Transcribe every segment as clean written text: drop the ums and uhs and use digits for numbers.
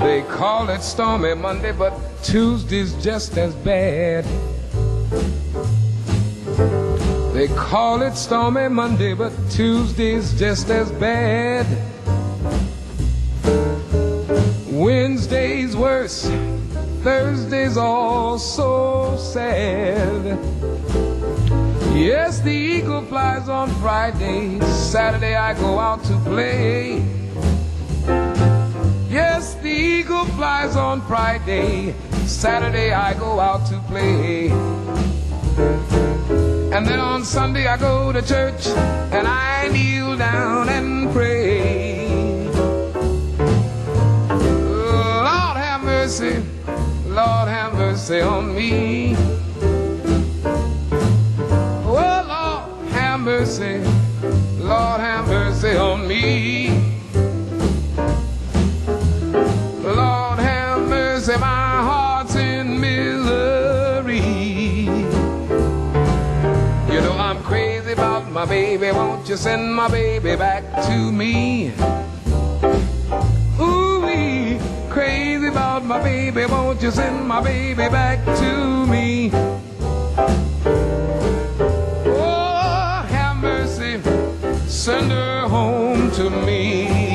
They call it stormy Monday, but Tuesday's just as bad. They call it stormy Monday, but Tuesday's just as bad. Wednesday's worse, Thursday's all so sad. Yes, the eagle flies on Friday, Saturday I go out to play. Yes, the eagle flies on Friday, Saturday I go out to play. And then on Sunday I go to church and I kneel down and pray. Lord have mercy, Lord have mercy on me. Oh, Lord have mercy, Lord have mercy on me. Lord have mercy, my heart's in misery. You know I'm crazy about my baby, won't you send my baby back to me? Ooh-wee, crazy about my baby, won't you send my baby back to me? Oh, have mercy, send her home to me.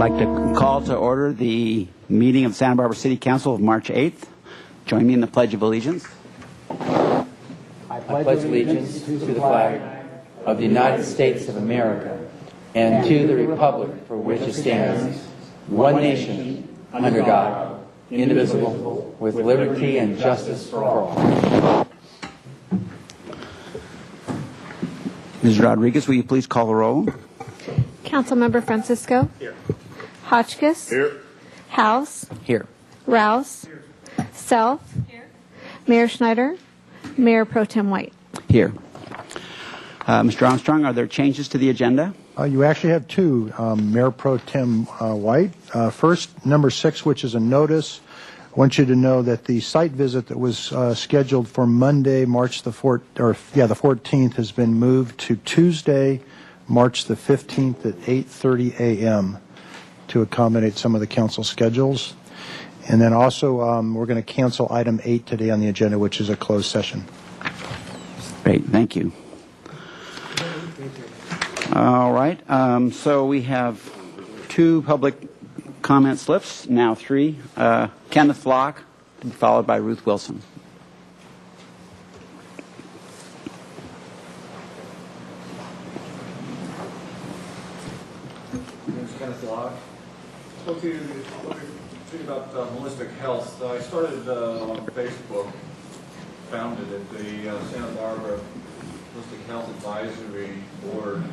like to call to order the meeting of Santa Barbara City Council of March 8th. Join me in the Pledge of Allegiance. I pledge allegiance to the flag of the United States of America and to the republic for which it stands, one nation, under God, indivisible, with liberty and justice for all. Ms. Rodriguez, will you please call the roll? Councilmember Francisco. Here. Hotchkiss. Here. House. Here. Rouse. Here. Self. Here. Mayor Schneider. Mayor Pro Tem White. Here. Mr. Armstrong, are there changes to the agenda? You actually have two, Mayor Pro Tem White. First, number 6, which is a notice. I want you to know that the site visit that was scheduled for Monday, March the 14th, has been moved to Tuesday, March the 15th at 8:30 a.m. to accommodate some of the council schedules. And then also, we're going to cancel item 8 today on the agenda, which is a closed session. Great, thank you. All right, so we have 2 public comment slips, now 3. Kenneth Flock, followed by Ruth Wilson. My name is Kenneth Flock. I spoke to you about holistic health. I started on Facebook, founded at the Santa Barbara Holistic Health Advisory Board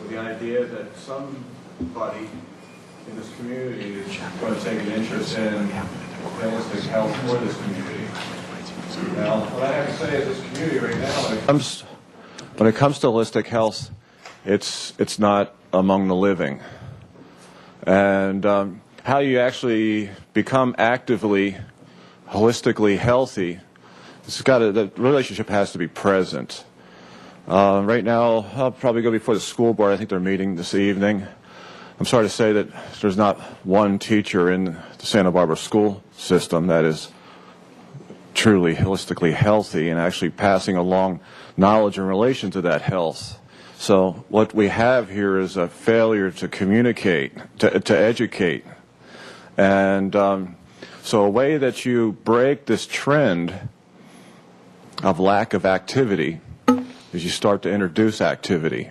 with the idea that somebody in this community is going to take an interest in holistic health for this community. Now, what I have to say is this community right now, when it comes to holistic health, it's not among the living. And how you actually become actively, holistically healthy, the relationship has to be present. Right now, I'll probably go before the school board. I think they're meeting this evening. I'm sorry to say that there's not one teacher in the Santa Barbara school system that is truly holistically healthy and actually passing along knowledge in relation to that health. So what we have here is a failure to communicate, to educate. And so a way that you break this trend of lack of activity is you start to introduce activity.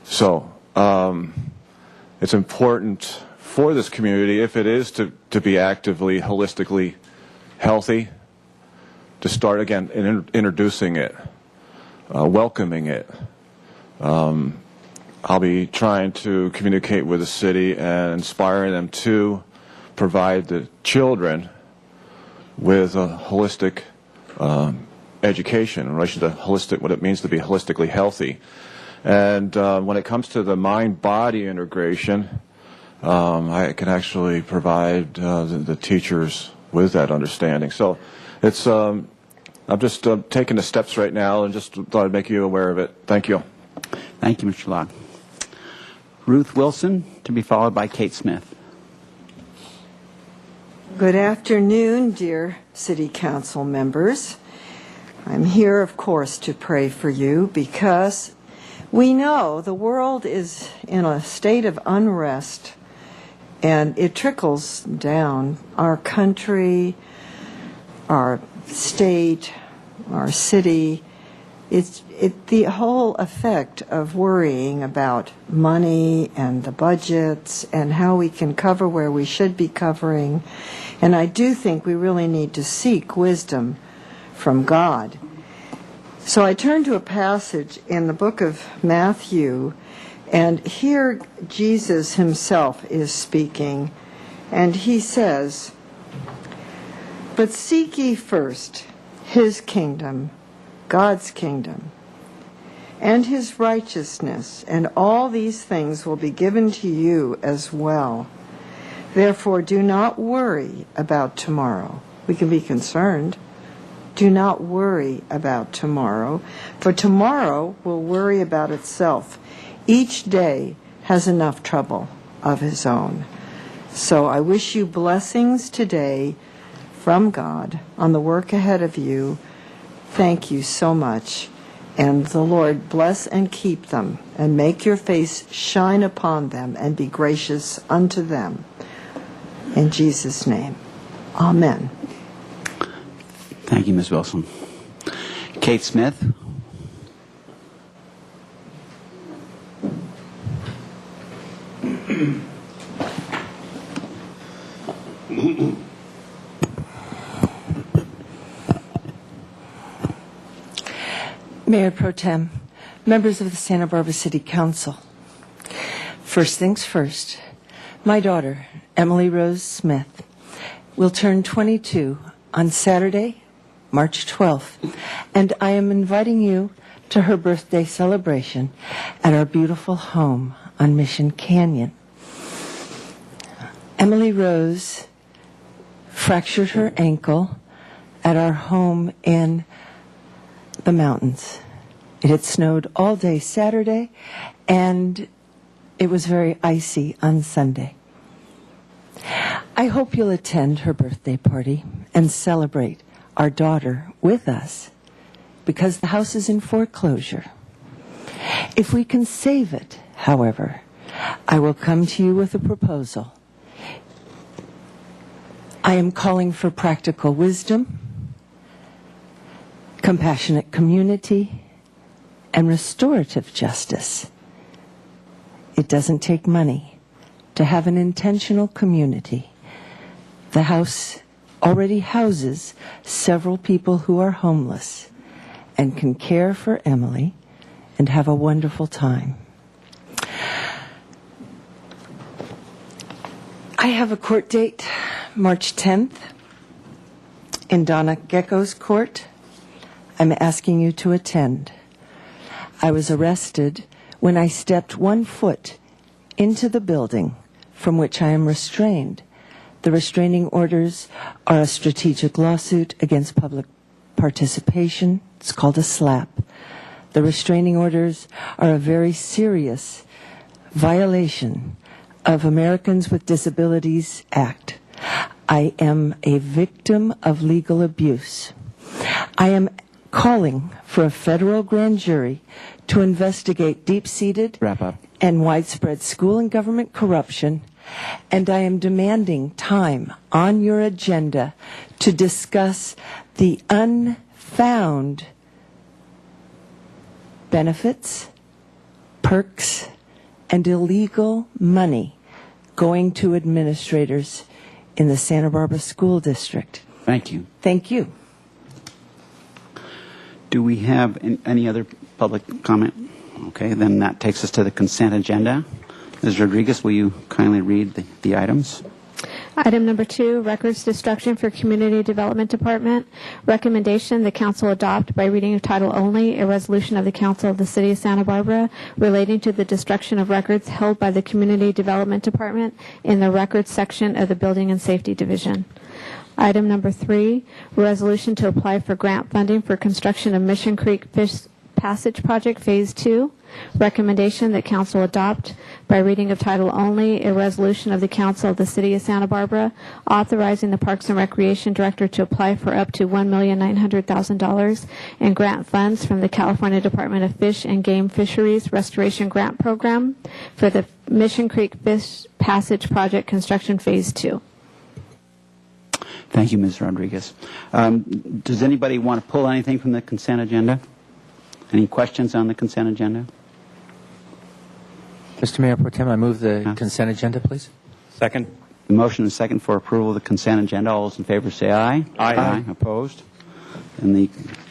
So it's important for this community, if it is to be actively, holistically healthy, to start again introducing it, welcoming it. I'll be trying to communicate with the city and inspire them to provide the children with a holistic education in relation to what it means to be holistically healthy. And when it comes to the mind-body integration, I can actually provide the teachers with that understanding. So it's I'm just taking the steps right now and just thought I'd make you aware of it. Thank you. Thank you, Mr. Locke. Ruth Wilson, to be followed by Kate Smith. Good afternoon, dear City Council members. I'm here, of course, to pray for you because we know the world is in a state of unrest and it trickles down. Our country, our state, our city, it's the whole effect of worrying about money and the budgets and how we can cover where we should be covering. And I do think we really need to seek wisdom from God. So I turn to a passage in the book of Matthew, and here Jesus himself is speaking, and he says, "But seek ye first his kingdom," God's kingdom, "and his righteousness, and all these things will be given to you as well. Therefore do not worry about tomorrow." We can be concerned. Do not worry about tomorrow, for tomorrow will worry about itself. Each day has enough trouble of his own. So I wish you blessings today from God on the work ahead of you. Thank you so much. And the Lord bless and keep them, and make your face shine upon them, and be gracious unto them. In Jesus' name, amen. Thank you, Ms. Wilson. Kate Smith. Mayor Pro Tem, members of the Santa Barbara City Council. First things first, my daughter, Emily Rose Smith, will turn 22 on Saturday, March 12th, and I am inviting you to her birthday celebration at our beautiful home on Mission Canyon. Emily Rose fractured her ankle at our home in the mountains. It had snowed all day Saturday, and it was very icy on Sunday. I hope you'll attend her birthday party and celebrate our daughter with us, because the house is in foreclosure. If we can save it, however, I will come to you with a proposal. I am calling for practical wisdom, compassionate community, and restorative justice. It doesn't take money to have an intentional community. The house already houses several people who are homeless and can care for Emily and have a wonderful time. I have a court date, March 10th, in Donna Gecko's court. I'm asking you to attend. I was arrested when I stepped 1 foot into the building from which I am restrained. The restraining orders are a strategic lawsuit against public participation. It's called a SLAP. The restraining orders are a very serious violation of Americans with Disabilities Act. I am a victim of legal abuse. I am calling for a federal grand jury to investigate deep-seated Wrap up. and widespread school and government corruption, and I am demanding time on your agenda to discuss the unfound benefits, perks, and illegal money going to administrators in the Santa Barbara School District. Thank you. Thank you. Do we have any other public comment? Okay, then that takes us to the consent agenda. Ms. Rodriguez, will you kindly read the items? Item number 2, records destruction for Community Development Department. Recommendation, the council adopt by reading of title only a resolution of the council of the city of Santa Barbara relating to the destruction of records held by the Community Development Department in the records section of the Building and Safety Division. Item number 3, resolution to apply for grant funding for construction of Mission Creek Fish Passage Project Phase 2. Recommendation that council adopt by reading of title only a resolution of the council of the city of Santa Barbara authorizing the Parks and Recreation Director to apply for up to $1,900,000 in grant funds from the California Department of Fish and Game Fisheries Restoration Grant Program for the Mission Creek Fish Passage Project Construction Phase 2. Thank you, Ms. Rodriguez. Does anybody want to pull anything from the consent agenda? Any questions on the consent agenda? Mr. Mayor Pro Tem, I move the consent agenda, please. Second. The motion is second for approval of the consent agenda. All those in favor say aye. Aye. Aye. Opposed? And the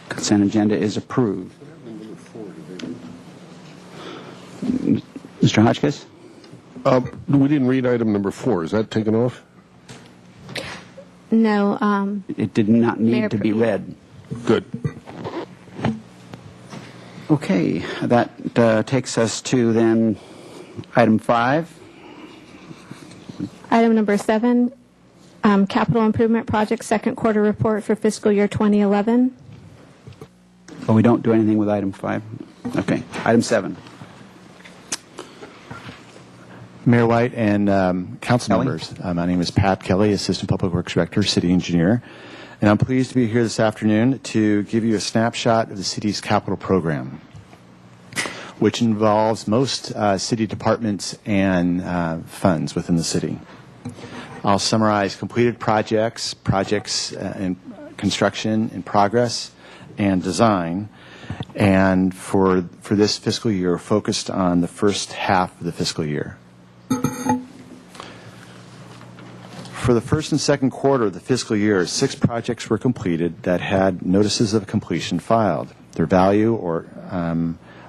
consent agenda is approved. Mr. Hotchkiss? We didn't read item number 4. Is that taken off? No. It did not need Mayor to be read. Good. Okay, that takes us to then item 5. Item number 7, capital improvement project second quarter report for fiscal year 2011. Well, we don't do anything with item 5. Okay, item 7. Mayor White and council Kelly? members, my name is Pat Kelly, Assistant Public Works Director, City Engineer, And I'm pleased to be here this afternoon to give you a snapshot of the city's capital program, which involves most city departments and funds within the city. I'll summarize completed projects in construction in progress and design, and for this fiscal year, focused on the first half of the fiscal year. For the first and second quarter of the fiscal year, 6 projects were completed that had notices of completion filed. Their value or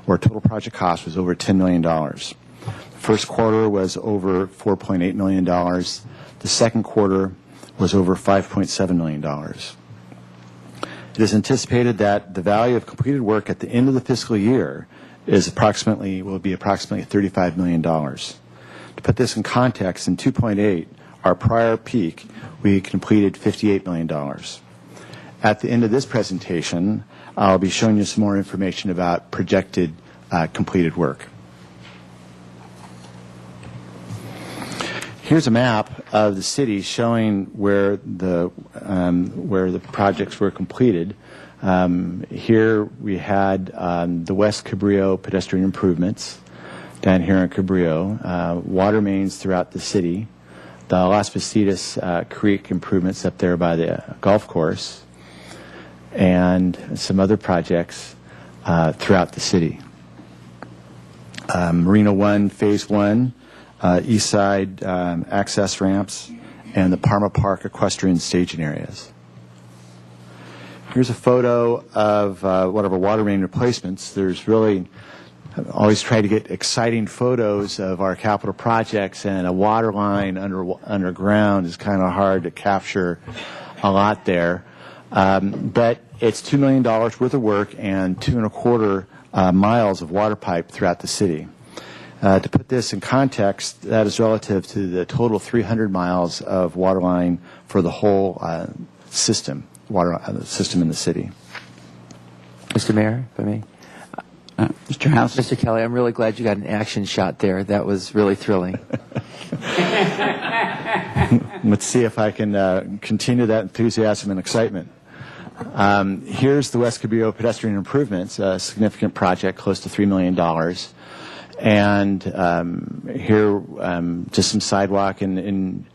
total project cost was over $10 million. The first quarter was over $4.8 million. The second quarter was over $5.7 million. It is anticipated that the value of completed work at the end of the fiscal year will be approximately $35 million. To put this in context, in 2.8, our prior peak, we completed $58 million. At the end of this presentation, I'll be showing you some more information about projected completed work. Here's a map of the city showing where the projects were completed. Here we had the West Cabrillo pedestrian improvements down here in Cabrillo, water mains throughout the city, the Las Positas Creek improvements up there by the golf course, and some other projects throughout the city. Marina 1, Phase 1, East Side access ramps, and the Parma Park equestrian staging areas. Here's a photo of one of our water main replacements. There's really always try to get exciting photos of our capital projects, and a water line underground is kind of hard to capture a lot there. But it's $2 million worth of work and 2.25 miles of water pipe throughout the city. To put this in context, that is relative to the total 300 miles of water line for the whole system in the city. Mr. Mayor, if I may. Mr. House? Mr. Kelly, I'm really glad you got an action shot there. That was really thrilling. Let's see if I can continue that enthusiasm and excitement. Here's the West Cabrillo pedestrian improvements, a significant project, close to $3 million. And here, just some sidewalk in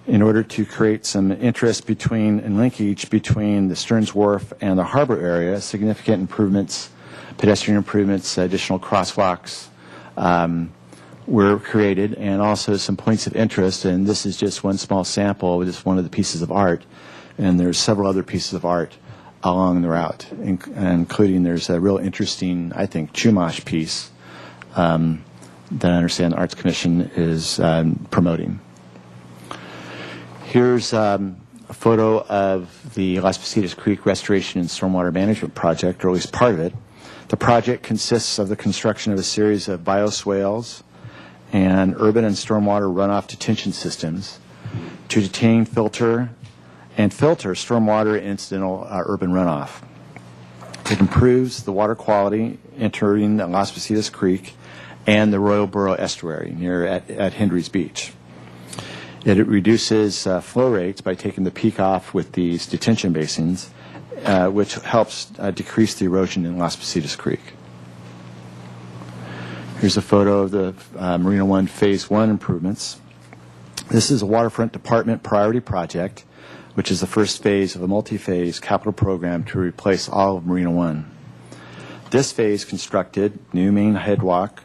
order to create some interest and linkage between the Stearns Wharf and the harbor area. Significant improvements, pedestrian improvements, additional crosswalks were created, and also some points of interest. And this is just one small sample, just one of the pieces of art. And there's several other pieces of art along the route, including there's a real interesting, I think, Chumash piece that I understand the Arts Commission is promoting. Here's a photo of the Las Positas Creek Restoration and Stormwater Management Project, or at least part of it. The project consists of the construction of a series of bioswales and urban and stormwater runoff detention systems to detain, filter stormwater and incidental urban runoff. It improves the water quality entering the Las Positas Creek and the Royal Borough Estuary at Hendry's Beach. It reduces flow rates by taking the peak off with these detention basins, which helps decrease the erosion in Las Positas Creek. Here's a photo of the Marina 1 Phase 1 improvements. This is a waterfront department priority project, which is the first phase of a multi-phase capital program to replace all of Marina 1. This phase constructed new main headwalk,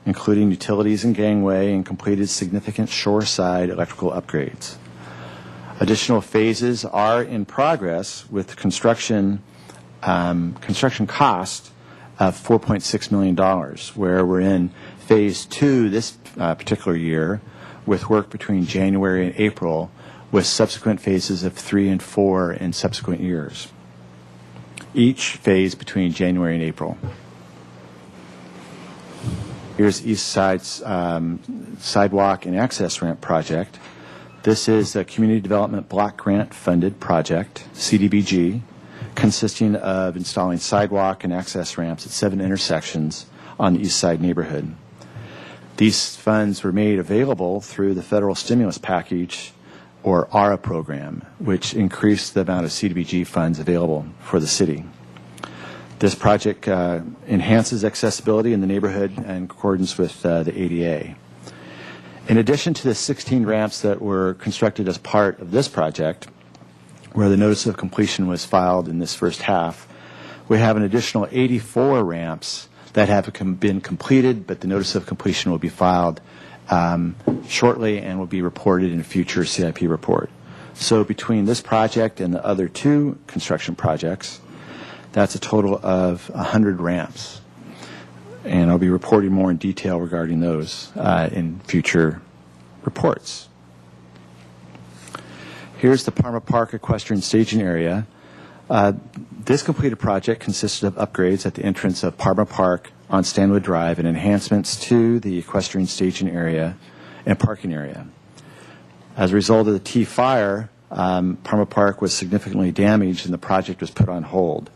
including utilities and gangway, and completed significant shoreside electrical upgrades. Additional phases are in progress with construction cost of $4.6 million, where we're in Phase 2 this particular year with work between January and April, with subsequent phases of 3 and 4 in subsequent years. Each phase between January and April. Here's East Side's sidewalk and access ramp project. This is a Community Development Block Grant funded project, CDBG, consisting of installing sidewalk and access ramps at 7 intersections on the East Side neighborhood. These funds were made available through the federal stimulus package or ARA program, which increased the amount of CDBG funds available for the city. This project enhances accessibility in the neighborhood in accordance with the ADA. In addition to the 16 ramps that were constructed as part of this project, where the notice of completion was filed in this first half, we have an additional 84 ramps that have been completed, but the notice of completion will be filed shortly and will be reported in a future CIP report. So between this project and the other two construction projects, that's a total of 100 ramps. And I'll be reporting more in detail regarding those in future reports. Here's the Parma Park Equestrian Staging Area. This completed project consisted of upgrades at the entrance of Parma Park on Stanwood Drive and enhancements to the equestrian staging area and parking area. As a result of the T fire, Parma Park was significantly damaged and the project was put on hold.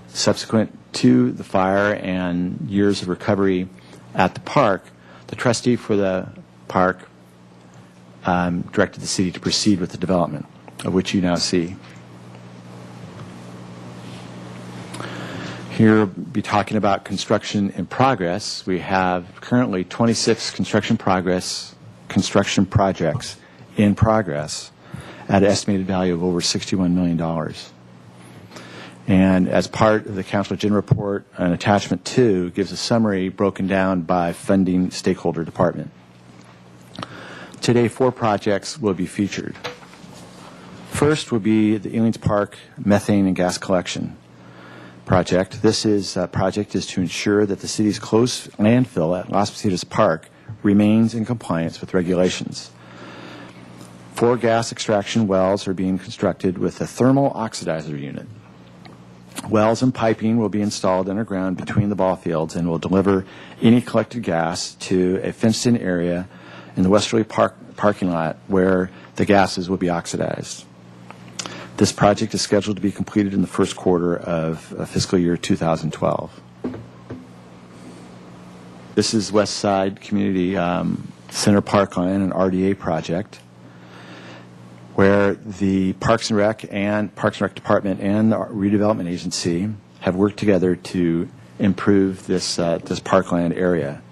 Subsequent to the fire and years of recovery at the park, the trustee for the park directed the city to proceed with the development, of which you now see. Here, we'll be talking about construction in progress. We have currently 26 construction projects in progress at an estimated value of over $61 million. And as part of the Council Agenda Report, an attachment 2 gives a summary broken down by funding stakeholder department. Today, 4 projects will be featured. First will be the Ealings Park methane and gas collection project. This project is to ensure that the city's closed landfill at Las Positas Park remains in compliance with regulations. 4 gas extraction wells are being constructed with a thermal oxidizer unit. Wells and piping will be installed underground between the ball fields and will deliver any collected gas to a fenced-in area in the westerly parking lot where the gases will be oxidized. This project is scheduled to be completed in the first quarter of fiscal year 2012. This is West Side Community Center Parkland, an RDA project, where the Parks and Rec Department and the Redevelopment Agency have worked together to improve this parkland area.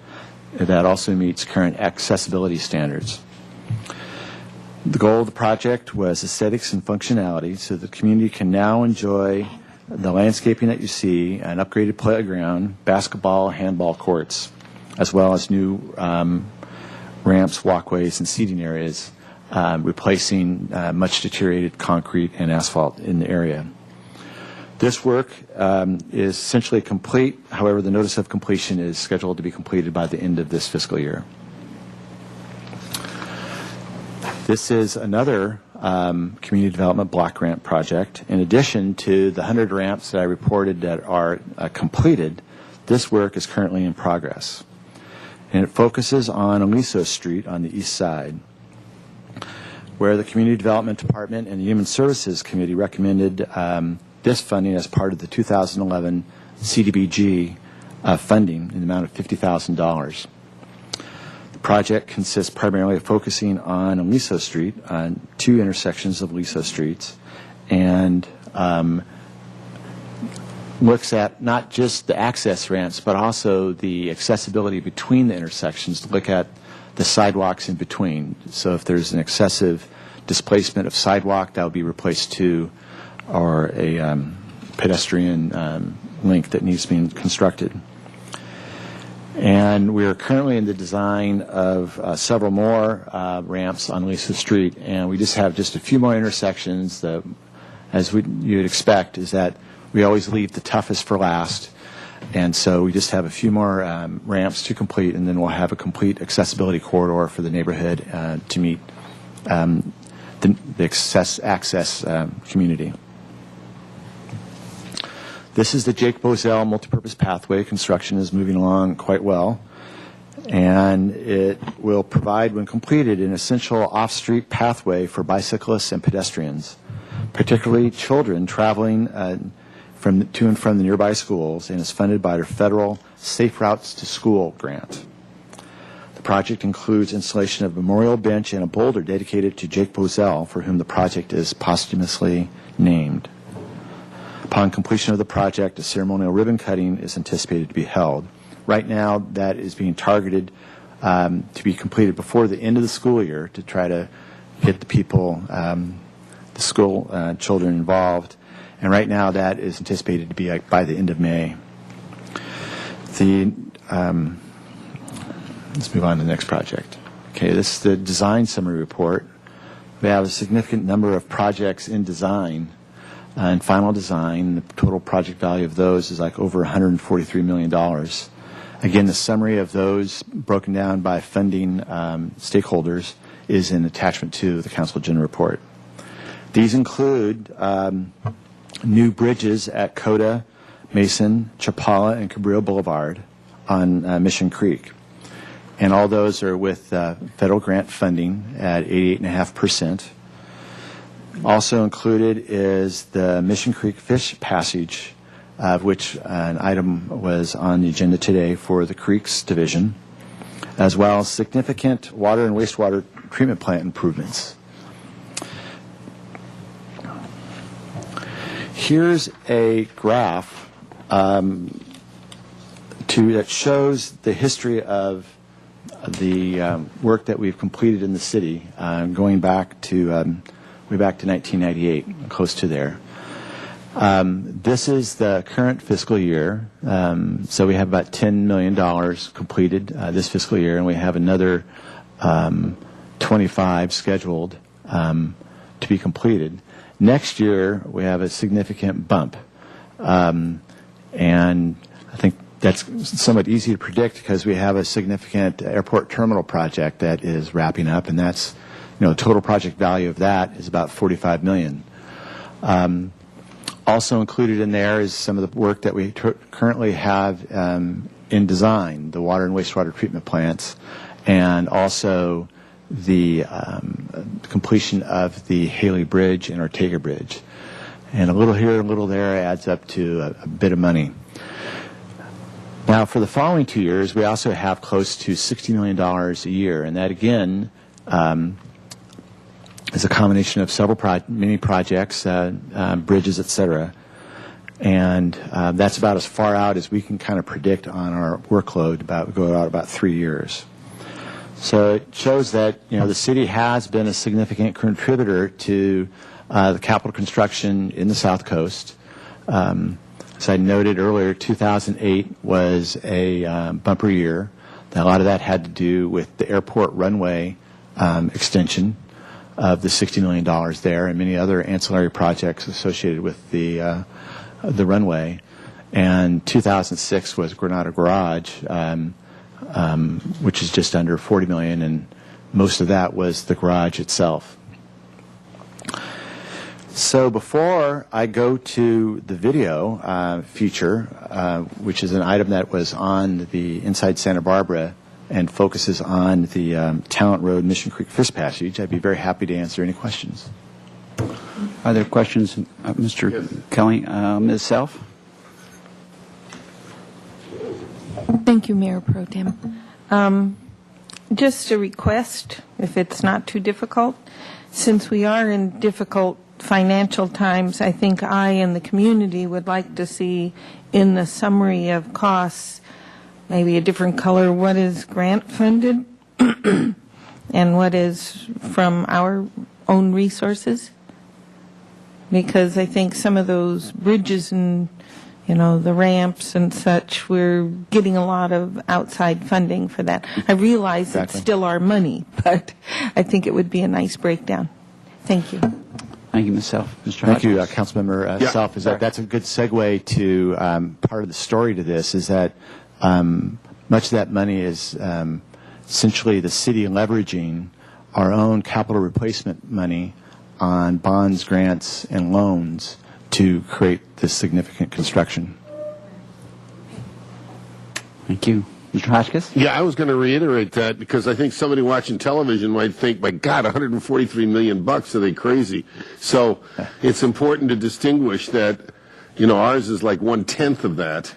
That also meets current accessibility standards. The goal of the project was aesthetics and functionality, so the community can now enjoy the landscaping that you see, an upgraded playground, basketball, handball courts, as well as new ramps, walkways, and seating areas, replacing much deteriorated concrete and asphalt in the area. This work is essentially complete. However, the notice of completion is scheduled to be completed by the end of this fiscal year. This is another community development block grant project. In addition to the 100 ramps that I reported that are completed, this work is currently in progress. And it focuses on Aliso Street on the east side, where the Community Development Department and the Human Services Committee recommended this funding as part of the 2011 CDBG funding in the amount of $50,000. The project consists primarily of focusing on Aliso Street, on 2 intersections of Aliso Streets, and looks at not just the access ramps, but also the accessibility between the intersections, to look at the sidewalks in between. So if there's an excessive displacement of sidewalk, that will be replaced too, or a pedestrian link that needs to be constructed. And we are currently in the design of several more ramps on Aliso Street, and we just have just a few more intersections that, as you'd expect, is that we always leave the toughest for last. And so we just have a few more ramps to complete, and then we'll have a complete accessibility corridor for the neighborhood to meet the access community. This is the Jake Bozell multipurpose pathway. Construction is moving along quite well, and it will provide, when completed, an essential off-street pathway for bicyclists and pedestrians, particularly children traveling to and from the nearby schools, and is funded by the federal Safe Routes to School grant. The The project includes installation of a memorial bench and a boulder dedicated to Jake Bozell, for whom the project is posthumously named. Upon completion of the project, a ceremonial ribbon cutting is anticipated to be held. Right now, that is being targeted to be completed before the end of the school year to try to get the people, the school children involved. And right now, that is anticipated to be by the end of May. Let's move on to the next project. Okay, this is the design summary report. We have a significant number of projects in design and final design. The total project value of those is like over $143 million. Again, the summary of those broken down by funding stakeholders is in attachment to the Council Agenda Report. These include new bridges at Coda, Mason, Chapala, and Cabrillo Boulevard on Mission Creek. And all those are with federal grant funding at 88.5%. Also included is the Mission Creek Fish Passage, of which an item was on the agenda today for the Creeks Division, as well as significant water and wastewater treatment plant improvements. Here's a graph that shows the history of the work that we've completed in the city, going back to way back to 1998, close to there. This is the current fiscal year, so we have about $10 million completed this fiscal year, and we have another 25 scheduled to be completed. Next year, we have a significant bump, and I think that's somewhat easy to predict because we have a significant airport terminal project that is wrapping up, and that's, the total project value of that is about $45 million. Also included in there is some of the work that we currently have in design, the water and wastewater treatment plants, and also the completion of the Haley Bridge and Ortega Bridge. And a little here, a little there adds up to a bit of money. Now, for the following 2 years, we also have close to $60 million a year, and that, again, is a combination of several many projects, bridges, et cetera. And that's about as far out as we can kind of predict on our workload, go out about 3 years. So it shows that, the city has been a significant contributor to the capital construction in the South Coast. As I noted earlier, 2008 was a bumper year. A lot of that had to do with the airport runway extension of the $60 million there, and many other ancillary projects associated with the runway. And 2006 was Granada Garage, which is just under $40 million, and most of that was the garage itself. So before I go to the video feature, which is an item that was on the Inside Santa Barbara and focuses on the Talent Road Mission Creek Fish Passage, I'd be very happy to answer any questions. Are there questions, Mr. Kelly? Ms. Self? Thank you, Mayor Pro Tem. Just a request, if it's not too difficult, since we are in difficult financial times, I think I and the community would like to see in the summary of costs maybe a different color, what is grant funded and what is from our own resources. Because I think some of those bridges and, the ramps and such, we're getting a lot of outside funding for that. I realize Exactly. It's still our money, but I think it would be a nice breakdown. Thank you. Thank you, Ms. Self. Mr. Thank you, Hodges? Councilmember Yeah. Self. That's a good segue to part of the story to this, is that much of that money is essentially the city leveraging our own capital replacement money on bonds, grants, and loans to create this significant construction. Thank you. Mr. Hotchkiss? Yeah, I was going to reiterate that because I think somebody watching television might think, my God, $143 million, are they crazy? So it's important to distinguish that, ours is like 1/10 of that.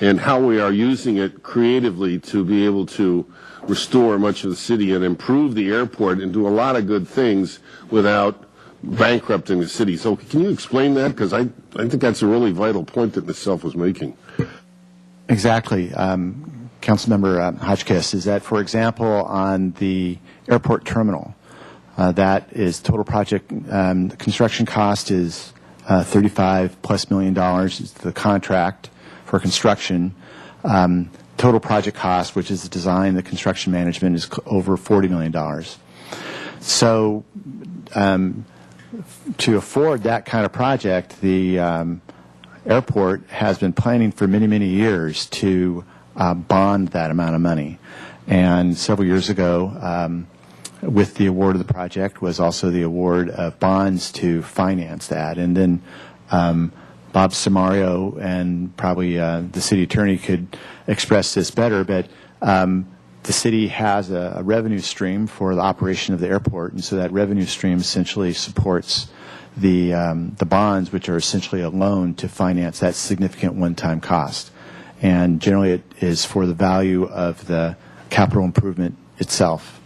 and how we are using it creatively to be able to restore much of the city and improve the airport and do a lot of good things without bankrupting the city. So can you explain that? Because I think that's a really vital point that Ms. Self was making. Exactly. Councilmember Hotchkiss, is that, for example, on the airport terminal, that is total project, the construction cost is $35+ million is the contract for construction. Total project cost, which is the design, the construction management, is over $40 million. So to afford that kind of project, the airport has been planning for many, many years to bond that amount of money. And several years ago, with the award of the project was also the award of bonds to finance that. And then Bob Samario and probably the city attorney could express this better, but the city has a revenue stream for the operation of the airport, and so that revenue stream essentially supports the bonds, which are essentially a loan to finance that significant one-time cost. And generally it is for the value of the capital improvement itself.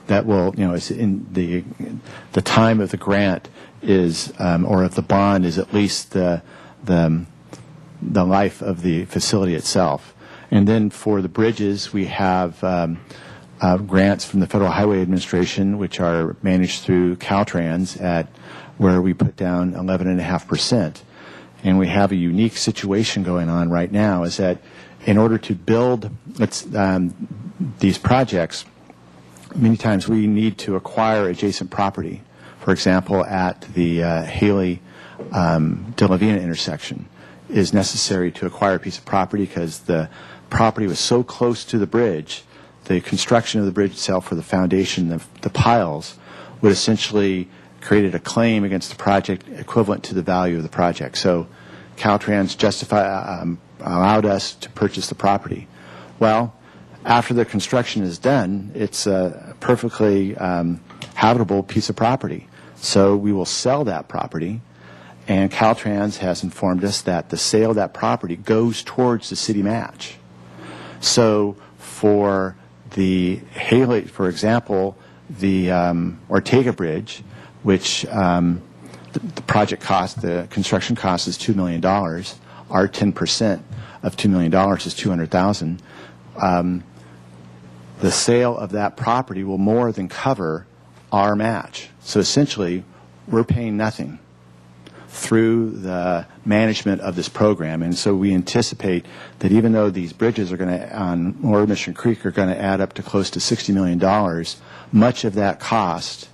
That will, it's in the time of the grant is, or of the bond is at least the life of the facility itself. And then for the bridges, we have grants from the Federal Highway Administration, which are managed through Caltrans, at where we put down 11.5%. And we have a unique situation going on right now, is that in order to build these projects, many times we need to acquire adjacent property. For example, at the Haley De La Vina intersection is necessary to acquire a piece of property because the property was so close to the bridge, the construction of the bridge itself, for the foundation, the piles, would essentially created a claim against the project equivalent to the value of the project. So Caltrans allowed us to purchase the property. Well, after the construction is done, it's a perfectly habitable piece of property. So we will sell that property, and Caltrans has informed us that the sale of that property goes towards the city match. So for the Haley, for example, the Ortega Bridge, which the project cost, the construction cost is $2 million. Our 10% of $2 million is $200,000. The sale of that property will more than cover our match. So essentially, we're paying nothing through the management of this program. And so we anticipate that even though these bridges are going to, on Lower Mission Creek, are going to add up to close to $60 million, much of that cost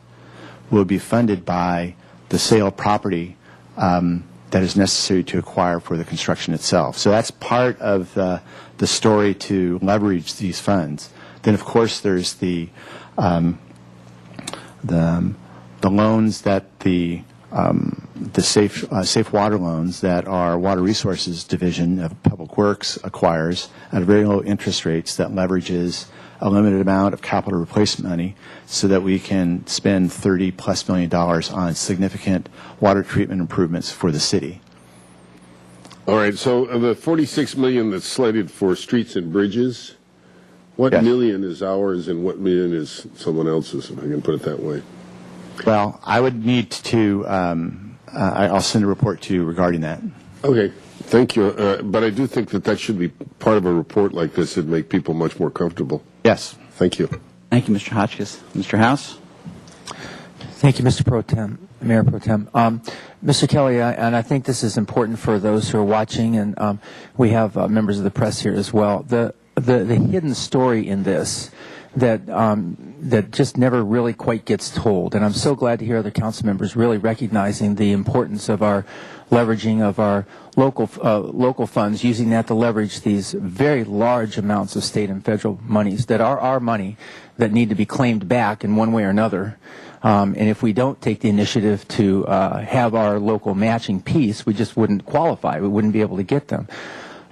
will be funded by the sale of property that is necessary to acquire for the construction itself. So that's part of the story to leverage these funds. Then, of course, there's the loans that the safe water loans that our Water Resources Division of Public Works acquires at very low interest rates that leverages a limited amount of capital replacement money so that we can spend $30+ million on significant water treatment improvements for the city. All right, so the $46 million that's slated for streets and bridges, what Yes. million is ours and what million is someone else's, if I can put it that way? Well, I would need to, I'll send a report to you regarding that. Okay, thank you. But I do think that should be part of a report like this and make people much more comfortable. Yes. Thank you. Thank you, Mr. Hotchkiss. Mr. House? Thank you, Mr. Pro Tem, Mayor Pro Tem. Mr. Kelly, and I think this is important for those who are watching, and we have members of the press here as well. The hidden story in this that just never really quite gets told, and I'm so glad to hear other council members really recognizing the importance of our leveraging of our local funds, using that to leverage these very large amounts of state and federal monies that are our money that need to be claimed back in one way or another. And if we don't take the initiative to have our local matching piece, we just wouldn't qualify. We wouldn't be able to get them.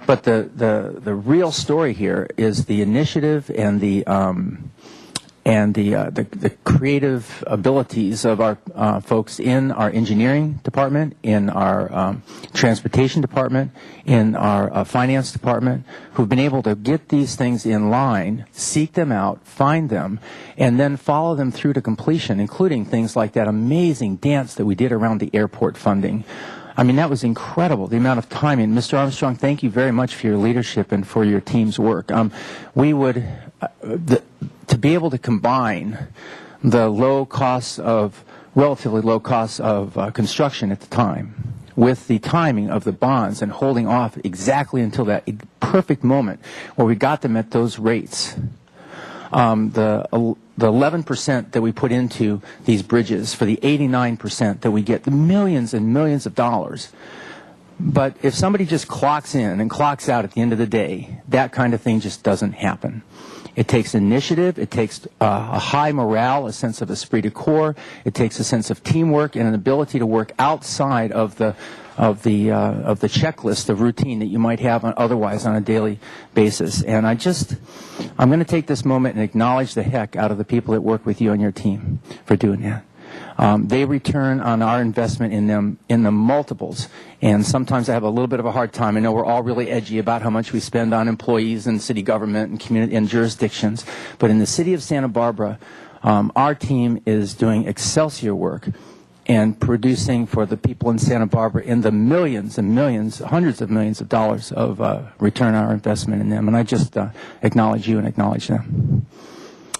But the real story here is the initiative and the the creative abilities of our folks in our engineering department, in our transportation department, in our finance department, who've been able to get these things in line, seek them out, find them, and then follow them through to completion, including things like that amazing dance that we did around the airport funding. I mean, that was incredible, the amount of time. And Mr. Armstrong, thank you very much for your leadership and for your team's work. We would, to be able to combine the relatively low costs of construction at the time with the timing of the bonds and holding off exactly until that perfect moment where we got them at those rates. The 11% that we put into these bridges for the 89% that we get, the millions and millions of dollars. But if somebody just clocks in and clocks out at the end of the day, that kind of thing just doesn't happen. It takes initiative, it takes a high morale, a sense of esprit de corps, it takes a sense of teamwork and an ability to work outside of the checklist, the routine that you might have otherwise on a daily basis. And I'm going to take this moment and acknowledge the heck out of the people that work with you and your team for doing that. They return on our investment in them in the multiples, and sometimes I have a little bit of a hard time. I know we're all really edgy about how much we spend on employees and city government and community and jurisdictions, but in the city of Santa Barbara, our team is doing excelsior work and producing for the people in Santa Barbara in the millions and millions, hundreds of millions of dollars of return on our investment in them. And I just acknowledge you and acknowledge them.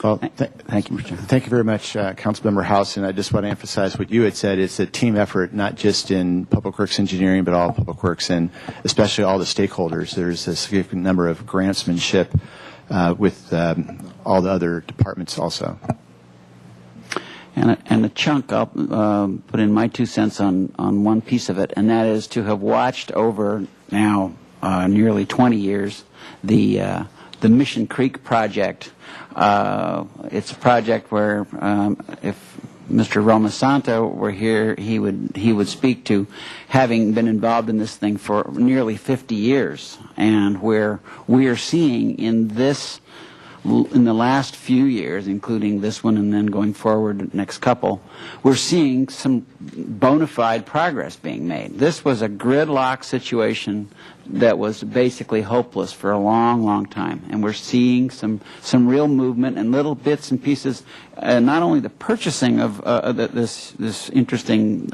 Well, thank you, Mr. Chairman. Thank you very much, Councilmember House. And I just want to emphasize what you had said. It's a team effort, not just in Public Works engineering, but all Public Works and especially all the stakeholders. There's a significant number of grantsmanship with all the other departments also. And a chunk, I'll put in my 2 cents on one piece of it, and that is to have watched over now nearly 20 years the Mission Creek project. It's a project where if Mr. Romasanto were here, he would speak to having been involved in this thing for nearly 50 years, and where we are seeing in the last few years, including this one and then going forward the next couple, we're seeing some bona fide progress being made. This was a gridlock situation that was basically hopeless for a long, long time, and we're seeing some real movement and little bits and pieces, not only the purchasing of this interesting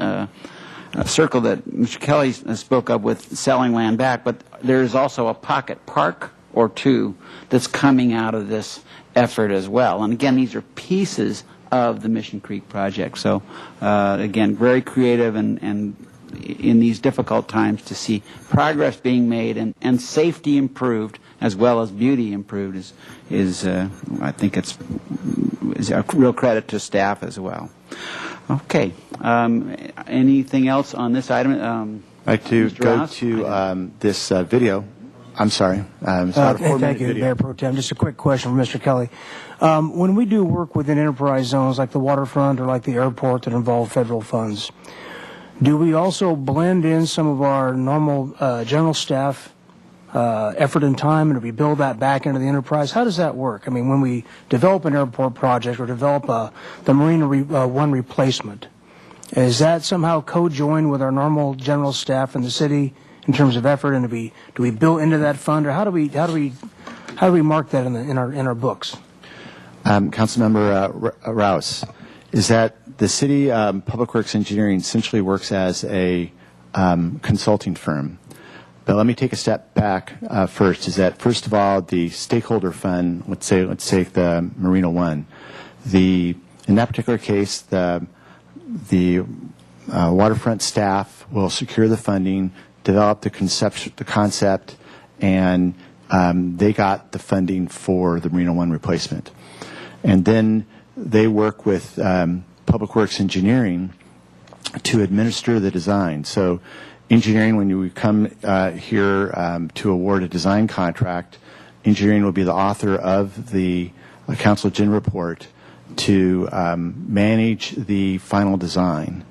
circle that Mr. Kelly spoke of with selling land back, but there's also a pocket park or two that's coming out of this effort as well. And again, these are pieces of the Mission Creek project. So again, very creative and in these difficult times to see progress being made and safety improved as well as beauty improved is I think is a real credit to staff as well. Okay. Anything else on this item? I'd like to Mr. go Rouse? to this video. I'm sorry. It's about a 4-minute Thank you, video. Mayor Pro Tem. Just a quick question for Mr. Kelly. When we do work within enterprise zones like the waterfront or like the airport that involve federal funds, do we also blend in some of our normal general staff effort and time, and do we build that back into the enterprise? How does that work? I mean, when we develop an airport project or develop the Marina One replacement, is that somehow co-joined with our normal general staff in the city in terms of effort, and do we build into that fund, or how do we mark that in our books? Councilmember Rouse, is that the city Public Works Engineering essentially works as a consulting firm. But let me take a step back first. Is that first of all the stakeholder fund? Let's take the Marina One. In that particular case, the waterfront staff will secure the funding, develop the concept, and they got the funding for the Marina One replacement. And then they work with Public Works Engineering to administer the design. So engineering, when you come here to award a design contract, engineering will be the author of the Council Gen report to manage the final design.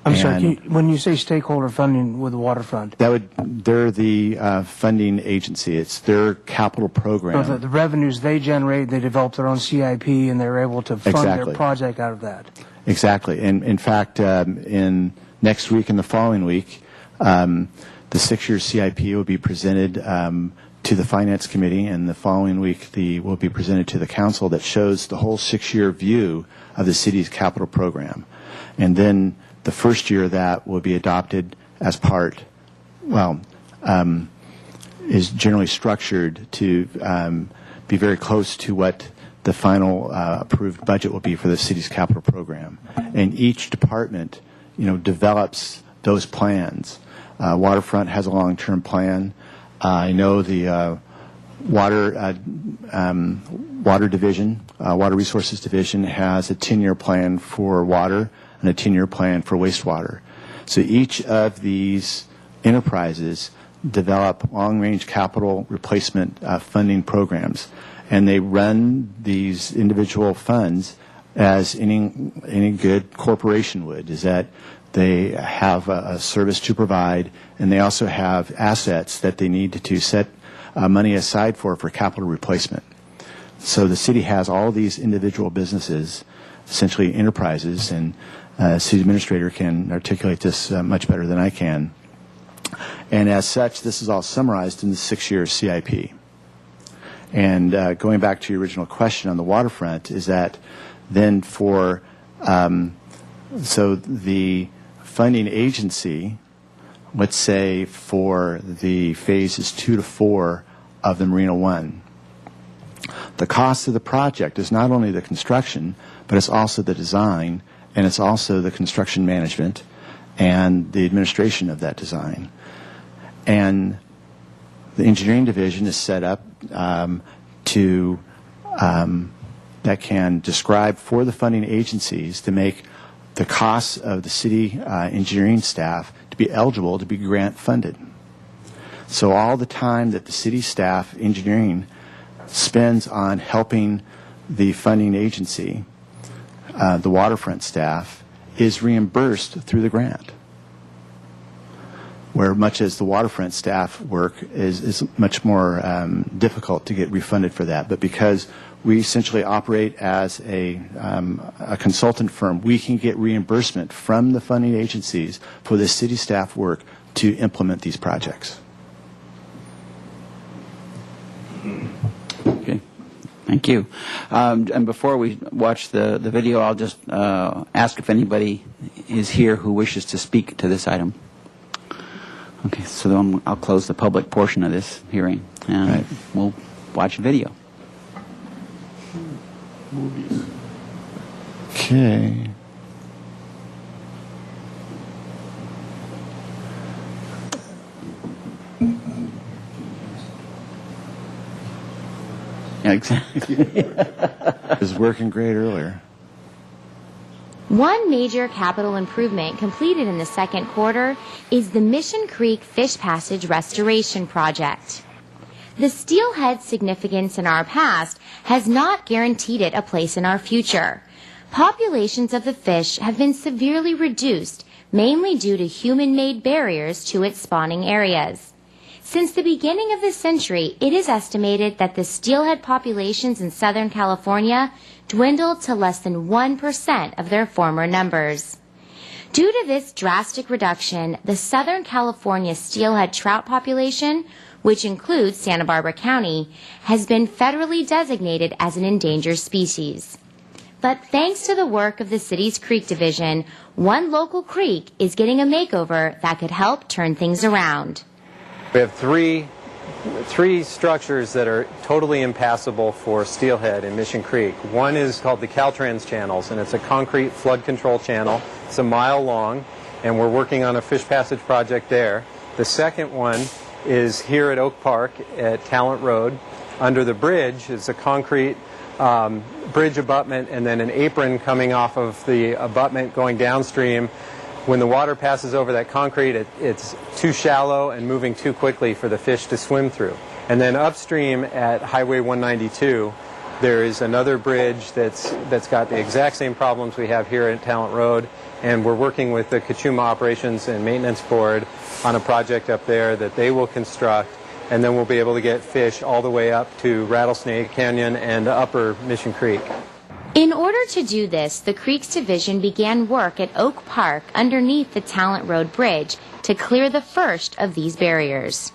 I'm sorry, And when you say stakeholder funding with the waterfront, they're the funding agency. It's their capital program. so the revenues they generate, they develop their own CIP, and they're able to fund Exactly. their project out of that. Exactly. And in fact, in next week and the following week, the 6-year CIP will be presented to the Finance Committee, and the following week will be presented to the Council that shows the whole 6-year view of the city's capital program. And then the first year of that will be adopted as part, is generally structured to be very close to what the final approved budget will be for the city's capital program. And each department, develops those plans. Waterfront has a long-term plan. I know the water division, Water Resources Division, has a 10-year plan for water and a 10-year plan for wastewater. So each of these enterprises develop long-range capital replacement funding programs, and they run these individual funds as any good corporation would, is that they have a service to provide, and they also have assets that they need to set money aside for capital replacement. So the city has all these individual businesses, essentially enterprises, and the city administrator can articulate this much better than I can. And as such, this is all summarized in the 6-year CIP. And going back to your original question on the waterfront, is that then for, so the funding agency, let's say for the phases 2 to 4 of the Marina One, the cost of the project is not only the construction, but it's also the design, and it's also the construction management and the administration of that design. And the engineering division is set up that can describe for the funding agencies to make the costs of the city engineering staff to be eligible to be grant funded. So all the time that the city staff engineering spends on helping the funding agency, the waterfront staff, is reimbursed through the grant. Where much as the waterfront staff work is much more difficult to get refunded for that. But because we essentially operate as a consultant firm, we can get reimbursement from the funding agencies for the city staff work to implement these projects. Okay. Thank you. And before we watch the video, I'll just ask if anybody is here who wishes to speak to this item. Okay, so then I'll close the public portion of this hearing, and we'll watch a video. Okay. Yeah, exactly. It was working great earlier. One major capital improvement completed in the second quarter is the Mission Creek Fish Passage Restoration Project. The steelhead's significance in our past has not guaranteed it a place in our future. Populations of the fish have been severely reduced, mainly due to human-made barriers to its spawning areas. Since the beginning of the century, it is estimated that the steelhead populations in Southern California dwindled to less than 1% of their former numbers. Due to this drastic reduction, the Southern California steelhead trout population, which includes Santa Barbara County, has been federally designated as an endangered species. But thanks to the work of the city's creek division, one local creek is getting a makeover that could help turn things around. We have three structures that are totally impassable for steelhead in Mission Creek. One is called the Caltrans channels, and it's a concrete flood control channel. It's a mile long, and we're working on a fish passage project there. The second one is here at Oak Park at Talent Road. Under the bridge is a concrete bridge abutment and then an apron coming off of the abutment going downstream. When the water passes over that concrete, it's too shallow and moving too quickly for the fish to swim through. And then upstream at Highway 192 There is another bridge that's got the exact same problems we have here at Talent Road, and we're working with the Kachuma Operations and Maintenance Board on a project up there that they will construct, and then we'll be able to get fish all the way up to Rattlesnake Canyon and Upper Mission Creek. In order to do this, the Creeks Division began work at Oak Park underneath the Talent Road Bridge to clear the first of these barriers.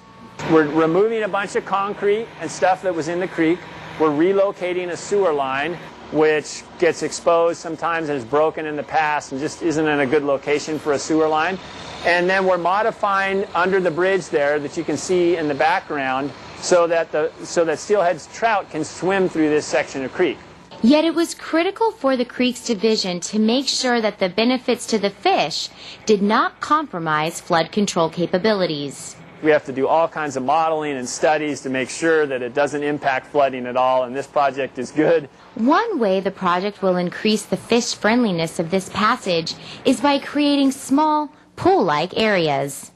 We're removing a bunch of concrete and stuff that was in the creek. We're relocating a sewer line, which gets exposed sometimes and is broken in the past and just isn't in a good location for a sewer line. And then we're modifying under the bridge there that you can see in the background so that steelhead trout can swim through this section of creek. Yet it was critical for the Creeks Division to make sure that the benefits to the fish did not compromise flood control capabilities. We have to do all kinds of modeling and studies to make sure that it doesn't impact flooding at all, and this project is good. One way the project will increase the fish friendliness of this passage is by creating small, pool-like areas.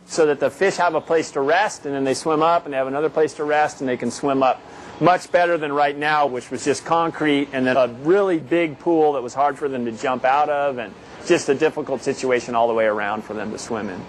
So that the fish have a place to rest, and then they swim up, and they have another place to rest, and they can swim up. Much better than right now, which was just concrete, and then a really big pool that was hard for them to jump out of, and just a difficult situation all the way around for them to swim in.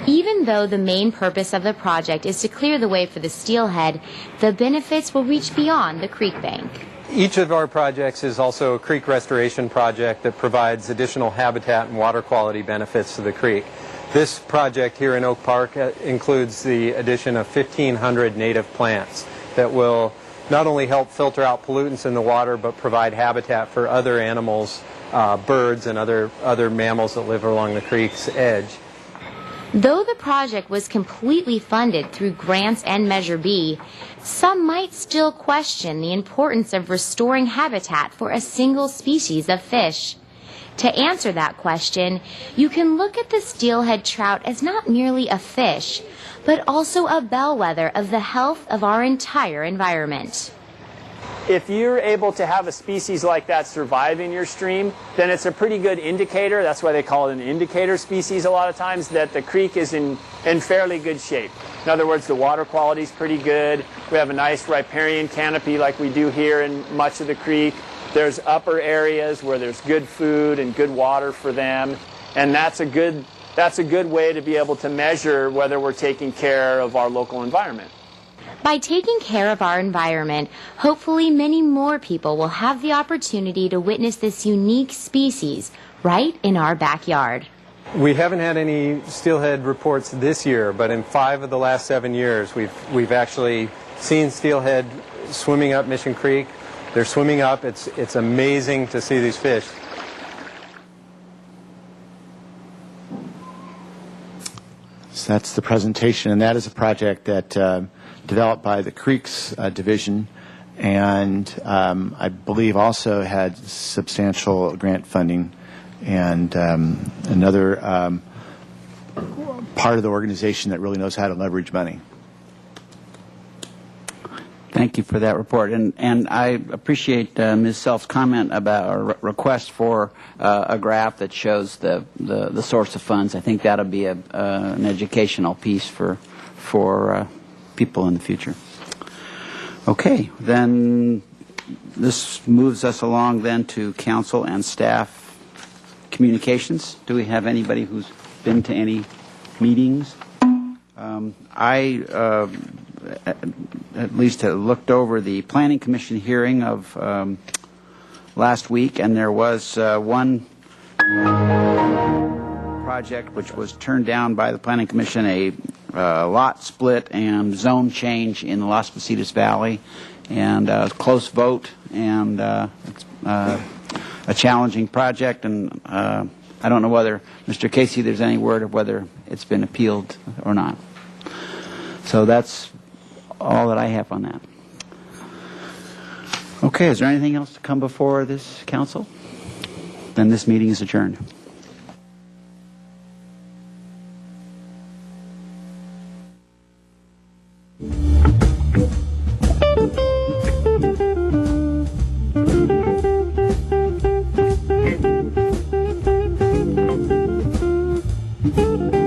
Even though the main purpose of the project is to clear the way for the steelhead, the benefits will reach beyond the creek bank. Each of our projects is also a creek restoration project that provides additional habitat and water quality benefits to the creek. This project here in Oak Park includes the addition of 1,500 native plants that will not only help filter out pollutants in the water, but provide habitat for other animals, birds and other mammals that live along the creek's edge. Though the project was completely funded through grants and Measure B, some might still question the importance of restoring habitat for a single species of fish. To answer that question, you can look at the steelhead trout as not merely a fish, but also a bellwether of the health of our entire environment. If you're able to have a species like that survive in your stream, then it's a pretty good indicator. That's why they call it an indicator species a lot of times, that the creek is in fairly good shape. In other words, the water quality is pretty good. We have a nice riparian canopy like we do here in much of the creek. There's upper areas where there's good food and good water for them, and that's a good way to be able to measure whether we're taking care of our local environment. By taking care of our environment, hopefully many more people will have the opportunity to witness this unique species right in our backyard. We haven't had any steelhead reports this year, but in 5 of the last 7 years, we've actually seen steelhead swimming up Mission Creek. They're swimming up. It's amazing to see these fish. So that's the presentation, and that is a project that developed by the Creeks Division, and I believe also had substantial grant funding, and another part of the organization that really knows how to leverage money. Thank you for that report, and I appreciate Ms. Self's comment about a request for a graph that shows the source of funds. I think that'll be an educational piece for people in the future. Okay, then this moves us along then to council and staff communications. Do we have anybody who's been to any meetings? I at least looked over the Planning Commission hearing of last week, and there was one project which was turned down by the Planning Commission, a lot split and zone change in the Las Positas Valley, and a close vote, and it's a challenging project, and I don't know whether, Mr. Casey, there's any word of whether it's been appealed or not. So that's all that I have on that. Okay, is there anything else to come before this council? Then this meeting is adjourned. Thank you.